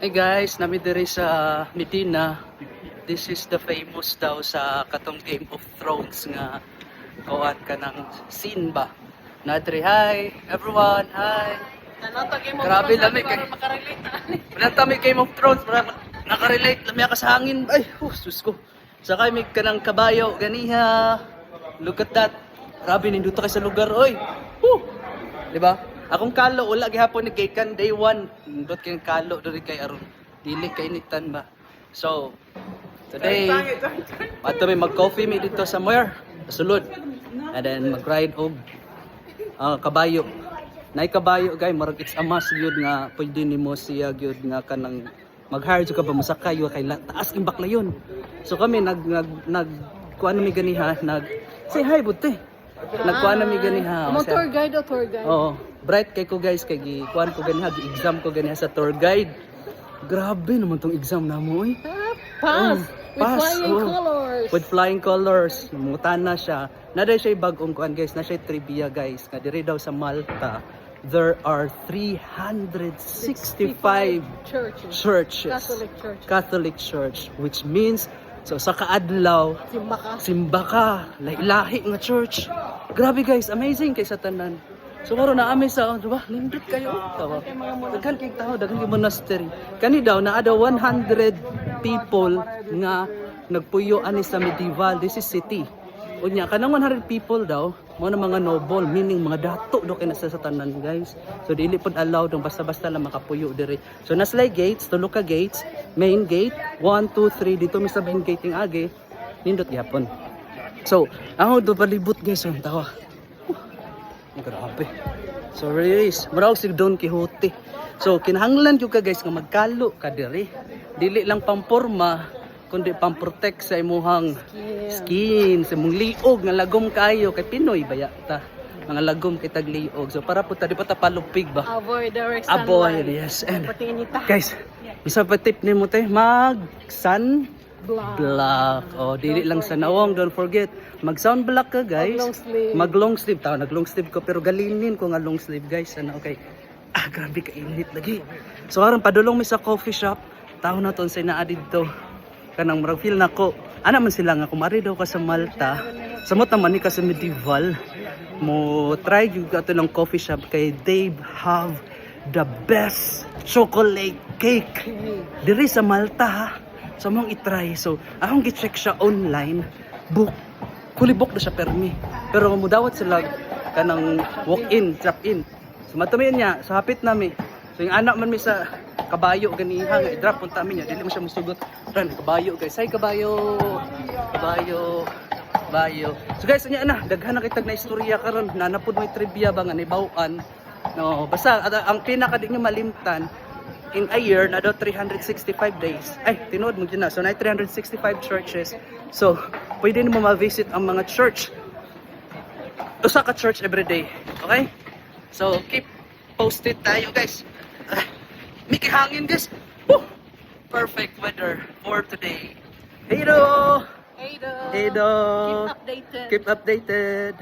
Hey guys, nami diri sa Medina. This is the famous daw sa katong Game of Thrones nga kuan ka ng scene ba. Nadri, hi everyone, hi. Grabe lami kay. Wala tami Game of Thrones para nakarelate lami ka sa hangin. Ay, sus ko. Sakay may kanang kabayo ganiha. Look at that. Grabe ninduta kay sa lugar oy. Di ba? Akong kalo wala gihapon ni gikan day 1. Nindot kay kalo diri kay aron dili kay initan ba. So today ato may mag-coffee mi dito somewhere sulod. And then mag-ride og kabayo. Nay kabayo guys, marag it's a must gyud nga pwede nimo siya gyud nga kanang mag-hire ka ba masakay kay taas king bakla yun. So kami nag kuan mi ganiha nag say hi buti. Nagkuan na mi ganiha. Tour guide o tour guide? Oo. Bright kay ko guys kay kuan ko ganiha, exam ko ganiha sa tour guide. Grabe naman tong exam namo oy. Pass. With Pass. flying colors. With flying colors. Mutan na siya. Naday siya bagong kuan guys, na siya trivia guys. Nga diri daw sa Malta, there are 365 churches. Catholic church, which means so sa kaadlaw simba ka lahi nga church. Grabe guys, amazing kay sa tanan. So karon na ami sa di ba? Nindot kayo. Daghan kay tao, daghan kay monastery. Kani daw naa daw 100 people nga nagpuyo ani sa medieval. This is city. Unya kanang 100 people daw mo na mga noble, meaning mga dato do kay nasa sa tanan guys. So dili pod allowed dong basta-basta lang makapuyo diri. So naslay gates, tulo ka gates, main gate 1 2 3 dito mi sa main gate ing agi nindot gyapon. So ako do palibot guys ang tawa. Grabe. So race, murag si Don Quixote. So kinahanglan jud ka guys nga magkalo ka diri. Dili lang pamporma kundi pamprotect sa imuhang skin, sa imong liog nga lagom kayo kay Pinoy baya ta. Mga lagom kay tagliog. So para po ta di pa ta palupig ba. Avoid direct sunlight. Avoid, yes. And guys, bisa pa tip nimo tay mag sun block. Oh, dili lang sa nawong, don't forget. Mag sound block ka guys. Mag long sleeve ta, nag long sleeve ko pero galinin ko nga long sleeve guys. Ano okay. Grabe ka init lagi. So aron padulong mi sa coffee shop. Taho na ton sa naa didto. Kanang murag feel nako ana man sila nga kumari daw ka sa Malta samot naman ni ka sa medieval mo try jud ka to ng coffee shop kay they have the best chocolate cake diri sa Malta ha. So mong i-try. So akong gi-check siya online, book fully booked na siya permi pero mudawat sila kanang walk-in, drop-in. So matumian niya sa hapit nami. So yung anak man mi sa kabayo ganiha nga i-drop punta mi niya dili mo siya musugot. Ran kabayo guys. Hi kabayo. Kabayo. So guys unya na daghan na kitag na istorya karon nanapod may trivia ba nga nibaw-an. No, basta ang pinaka di niyo malimtan in a year na daw 365 days. Ay, tinuod mo na. So na 365 churches. So pwede nimo ma-visit ang mga church. Usa ka church every day. Okay? So keep posted tayo guys. May hangin guys. Woo! Perfect weather for today. Hey do! Hey do! Hey do! Keep updated. Keep updated.